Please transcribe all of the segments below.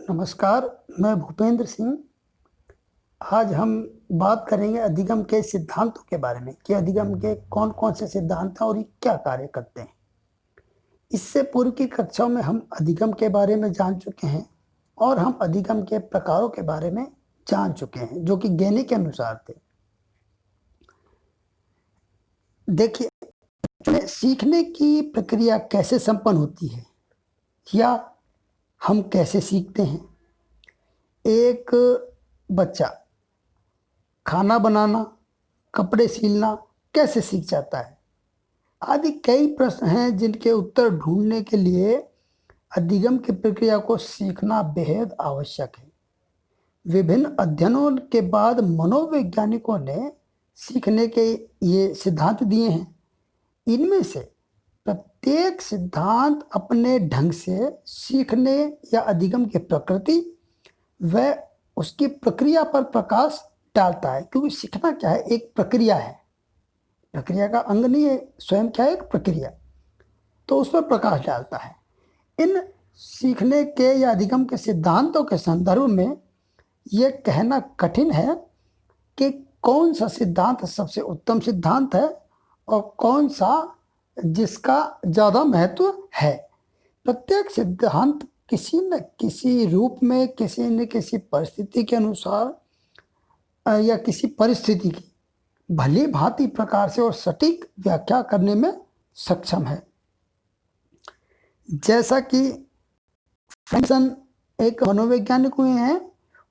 नमस्कार, मैं भूपेंद्र सिंह। आज हम बात करेंगे अधिगम के सिद्धांतों के बारे में कि अधिगम के कौन-कौन से सिद्धांत हैं और ये क्या कार्य करते हैं। इससे पूर्व की कक्षाओं में हम अधिगम के बारे में जान चुके हैं और हम अधिगम के प्रकारों के बारे में जान चुके हैं, जो कि गेनी के अनुसार थे। देखिए, सीखने की प्रक्रिया कैसे संपन्न होती है या हम कैसे सीखते हैं। एक बच्चा खाना बनाना, कपड़े सिलना कैसे सीख जाता है, आदि कई प्रश्न हैं जिनके उत्तर ढूंढने के लिए अधिगम की प्रक्रिया को सीखना बेहद आवश्यक है। विभिन्न अध्ययनों के बाद मनोवैज्ञानिकों ने सीखने के ये सिद्धांत दिए हैं। इनमें से प्रत्येक सिद्धांत अपने ढंग से सीखने या अधिगम की प्रकृति व उसकी प्रक्रिया पर प्रकाश डालता है, क्योंकि सीखना क्या है, एक प्रक्रिया है, प्रक्रिया का अंग नहीं है, स्वयं क्या है, एक प्रक्रिया, तो उस पर प्रकाश डालता है। इन सीखने के या अधिगम के सिद्धांतों के संदर्भ में यह कहना कठिन है कि कौन सा सिद्धांत सबसे उत्तम सिद्धांत है और कौन सा जिसका ज़्यादा महत्व है। प्रत्येक सिद्धांत किसी न किसी रूप में, किसी न किसी परिस्थिति के अनुसार या किसी परिस्थिति की भली भांति प्रकार से और सटीक व्याख्या करने में सक्षम है। जैसा कि फ्रैंकसन एक मनोवैज्ञानिक हुए हैं,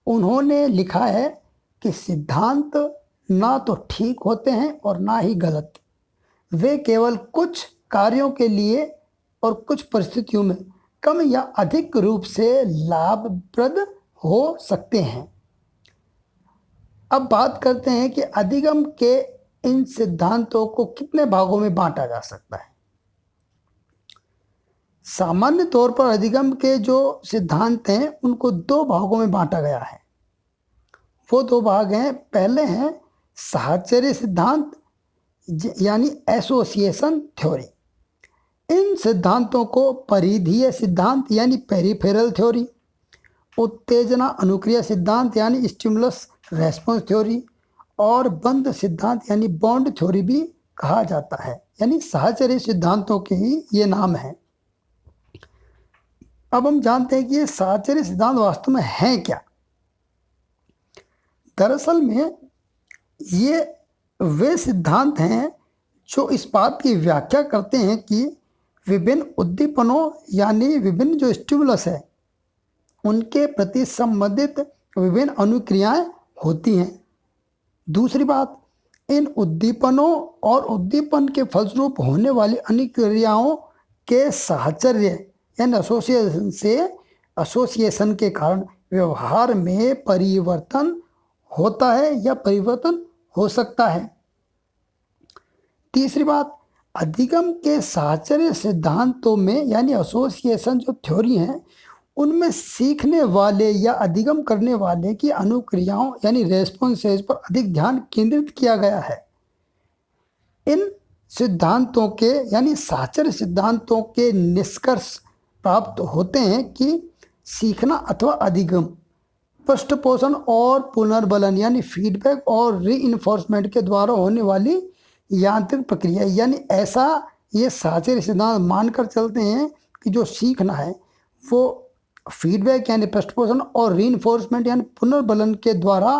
उन्होंने लिखा है कि सिद्धांत ना तो ठीक होते हैं और ना ही गलत, वे केवल कुछ कार्यों के लिए और कुछ परिस्थितियों में कम या अधिक रूप से लाभप्रद हो सकते हैं। अब बात करते हैं कि अधिगम के इन सिद्धांतों को कितने भागों में बांटा जा सकता है। सामान्य तौर पर अधिगम के जो सिद्धांत हैं उनको दो भागों में बांटा गया है। वो दो भाग हैं, पहले हैं साहचर्य सिद्धांत यानी एसोसिएशन थ्योरी। इन सिद्धांतों को परिधीय सिद्धांत यानी पेरिफेरल थ्योरी, उत्तेजना अनुक्रिया सिद्धांत यानी स्टिमुलस रेस्पॉन्स थ्योरी और बंध सिद्धांत यानी बॉन्ड थ्योरी भी कहा जाता है। यानी साहचर्य सिद्धांतों के ही ये नाम है। अब हम जानते हैं कि ये साहचर्य सिद्धांत वास्तव में हैं क्या। दरअसल में ये वे सिद्धांत हैं जो इस बात की व्याख्या करते हैं कि विभिन्न उद्दीपनों यानी विभिन्न जो स्टिमुलस है उनके प्रति संबंधित विभिन्न अनुक्रियाएं होती हैं। दूसरी बात, इन उद्दीपनों और उद्दीपन के फलस्वरूप होने वाली अनुक्रियाओं के साहचर्य यानी एसोसिएशन के कारण व्यवहार में परिवर्तन होता है या परिवर्तन हो सकता है। तीसरी बात, अधिगम के साहचर्य सिद्धांतों में यानी एसोसिएशन जो थ्योरी हैं उनमें सीखने वाले या अधिगम करने वाले की अनुक्रियाओं यानी रेस्पॉन्सेज पर अधिक ध्यान केंद्रित किया गया है। इन सिद्धांतों के यानी साहचर्य सिद्धांतों के निष्कर्ष प्राप्त होते हैं कि सीखना अथवा अधिगम पृष्ठपोषण और पुनर्बलन यानी फीडबैक और रीइंफोर्समेंट के द्वारा होने वाली यांत्रिक प्रक्रिया, यानी ऐसा ये साहचर्य सिद्धांत मानकर चलते हैं कि जो सीखना है वो फीडबैक यानी पृष्ठपोषण और रीइंफोर्समेंट यानी पुनर्बलन के द्वारा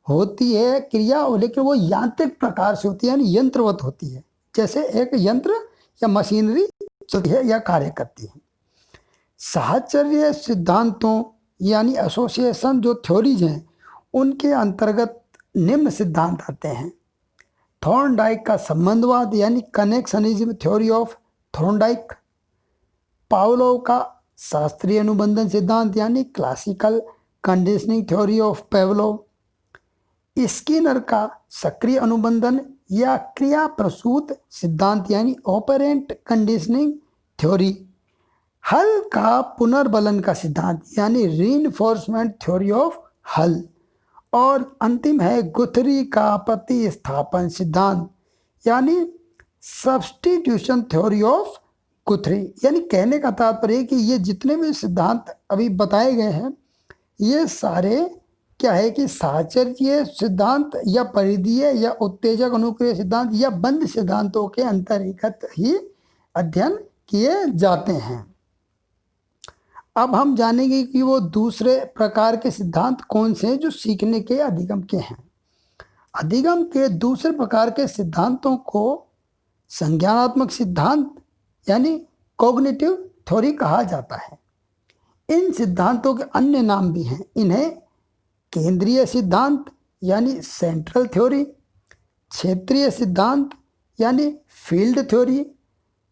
होती है क्रिया, लेकिन वो यांत्रिक प्रकार से होती है यानी यंत्रवत होती है, जैसे एक यंत्र या मशीनरी चलती है या कार्य करती है। साहचर्य सिद्धांतों यानी एसोसिएशन जो थ्योरीज हैं उनके अंतर्गत निम्न सिद्धांत आते हैं। थॉर्नडाइक का संबंधवाद यानी connectionism theory of Thorndike, Pavlov का शास्त्रीय अनुबंधन सिद्धांत यानी classical conditioning theory of Pavlov, Skinner का सक्रिय अनुबंधन या क्रिया प्रसूत सिद्धांत यानी ऑपरेंट कंडीशनिंग थ्योरी, हल का पुनर्बलन का सिद्धांत यानी रीइंफोर्समेंट थ्योरी ऑफ हल, और अंतिम है गुथरी का प्रतिस्थापन सिद्धांत यानी सब्स्टिट्यूशन थ्योरी ऑफ गुथरी। यानी कहने का तात्पर्य कि ये जितने भी सिद्धांत अभी बताए गए हैं ये सारे क्या है कि साहचर्य सिद्धांत या परिधीय या उत्तेजक अनुक्रिय सिद्धांत या बंद सिद्धांतों के अंतर्गत ही अध्ययन किए जाते हैं। अब हम जानेंगे कि वो दूसरे प्रकार के सिद्धांत कौन से हैं जो सीखने के अधिगम के हैं। अधिगम के दूसरे प्रकार के सिद्धांतों को संज्ञानात्मक सिद्धांत यानी कॉग्निटिव थ्योरी कहा जाता है। इन सिद्धांतों के अन्य नाम भी हैं। इन्हें केंद्रीय सिद्धांत यानी सेंट्रल थ्योरी, क्षेत्रीय सिद्धांत यानी फील्ड थ्योरी,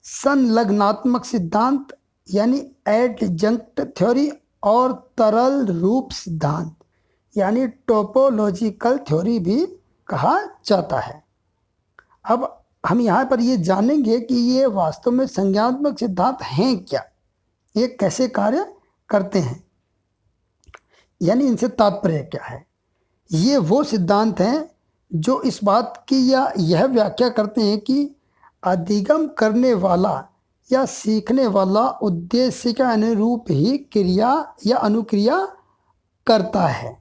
संलग्नात्मक सिद्धांत यानी एडजंक्ट थ्योरी और तरल रूप सिद्धांत यानी टोपोलॉजिकल थ्योरी भी कहा जाता है। अब हम यहाँ पर ये जानेंगे कि ये वास्तव में संज्ञानात्मक सिद्धांत हैं क्या, ये कैसे कार्य करते हैं, यानी इनसे तात्पर्य क्या है। ये वो सिद्धांत हैं जो इस बात की या यह व्याख्या करते हैं कि अधिगम करने वाला या सीखने वाला उद्देश्य के अनुरूप ही क्रिया या अनुक्रिया करता है।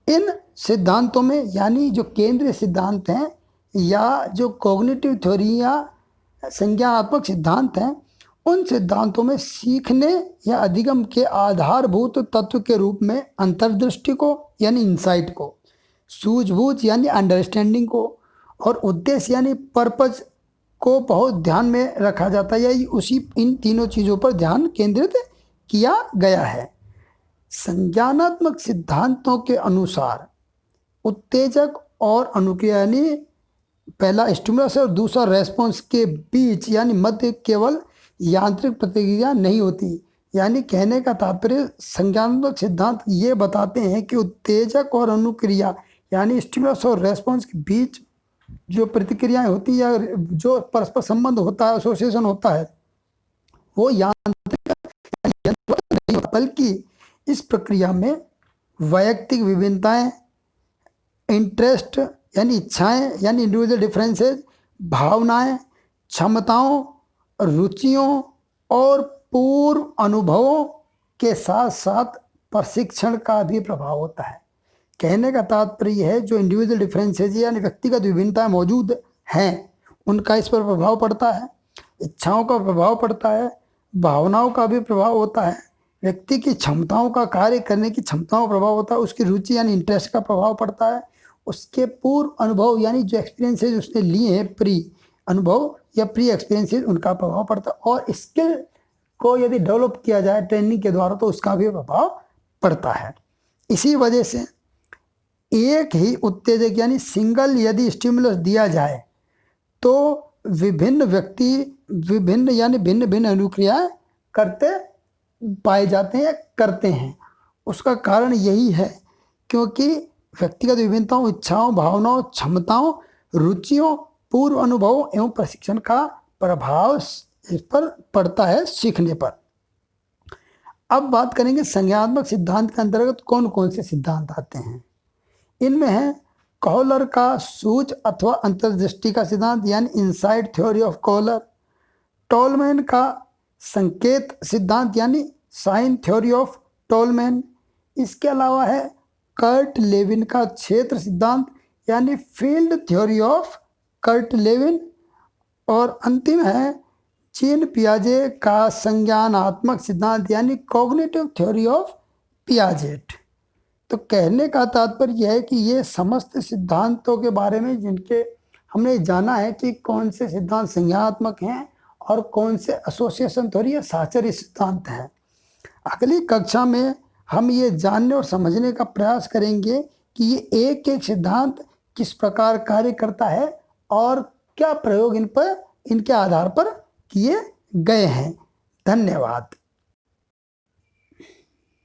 इन सिद्धांतों में यानी जो केंद्रीय सिद्धांत हैं या जो कॉग्निटिव थ्योरी या संज्ञानात्मक सिद्धांत हैं, उन सिद्धांतों में सीखने या अधिगम के आधारभूत तत्व के रूप में अंतर्दृष्टि को यानी इंसाइट को, सूझबूझ यानी अंडरस्टैंडिंग को और उद्देश्य यानी पर्पज को बहुत ध्यान में रखा जाता है या उसी इन तीनों चीज़ों पर ध्यान केंद्रित किया गया है। संज्ञानात्मक सिद्धांतों के अनुसार उत्तेजक और अनुक्रिया यानी पहला स्टिमुलस और दूसरा रेस्पॉन्स के बीच यानी मध्य केवल यांत्रिक प्रतिक्रिया नहीं होती। यानी कहने का तात्पर्य संज्ञानात्मक सिद्धांत ये बताते हैं कि उत्तेजक और अनुक्रिया यानी स्टिमुलस और रेस्पॉन्स के बीच जो प्रतिक्रियाएं होती हैं या जो परस्पर संबंध होता है, एसोसिएशन होता है, वो यांत्रिक नहीं होता, बल्कि इस प्रक्रिया में वैयक्तिक विभिन्नताएं, इंटरेस्ट यानी इच्छाएं यानी इंडिविजुअल डिफरेंसेस, भावनाएं, क्षमताओं, रुचियों और पूर्व अनुभवों के साथ साथ प्रशिक्षण का भी प्रभाव होता है। कहने का तात्पर्य है जो इंडिविजुअल डिफरेंसेस यानी व्यक्तिगत विभिन्नताएं मौजूद हैं उनका इस पर प्रभाव पड़ता है, इच्छाओं का प्रभाव पड़ता है, भावनाओं का भी प्रभाव होता है, व्यक्ति की क्षमताओं का कार्य करने की क्षमताओं का प्रभाव होता है, उसकी रुचि यानी इंटरेस्ट का प्रभाव पड़ता है, उसके पूर्व अनुभव यानी जो एक्सपीरियंसेस उसने लिए हैं, प्री अनुभव या प्री एक्सपीरियंसेस, उनका प्रभाव पड़ता है और स्किल को यदि डेवलप किया जाए ट्रेनिंग के द्वारा तो उसका भी प्रभाव पड़ता है। इसी वजह से एक ही उत्तेजक यानी सिंगल यदि स्टिमुलस दिया जाए तो विभिन्न व्यक्ति विभिन्न यानी भिन्न भिन्न अनुक्रियाएं करते पाए जाते हैं, करते हैं। उसका कारण यही है क्योंकि व्यक्तिगत विभिन्नताओं, इच्छाओं, भावनाओं, क्षमताओं, रुचियों, पूर्व अनुभवों एवं प्रशिक्षण का प्रभाव इस पर पड़ता है सीखने पर। अब बात करेंगे संज्ञानात्मक सिद्धांत के अंतर्गत कौन कौन से सिद्धांत आते हैं। इनमें है कॉलर का सूझ अथवा अंतर्दृष्टि का सिद्धांत यानी insight theory of Kohler, Tolman का संकेत सिद्धांत यानी साइन थ्योरी ऑफ टॉलमैन, इसके अलावा है कर्ट लेविन का क्षेत्र सिद्धांत यानी field theory of Kurt Lewin, और अंतिम है जीन पियाजे का संज्ञानात्मक सिद्धांत यानी कॉग्निटिव थ्योरी ऑफ पियाजेट। तो कहने का तात्पर्य यह है कि ये समस्त सिद्धांतों के बारे में जिनके हमने जाना है कि कौन से सिद्धांत संज्ञानात्मक हैं और कौन से एसोसिएशन थ्योरी या साहचर्य सिद्धांत हैं। अगली कक्षा में हम ये जानने और समझने का प्रयास करेंगे कि ये एक एक सिद्धांत किस प्रकार कार्य करता है और क्या प्रयोग इन पर इनके आधार पर किए गए हैं। धन्यवाद।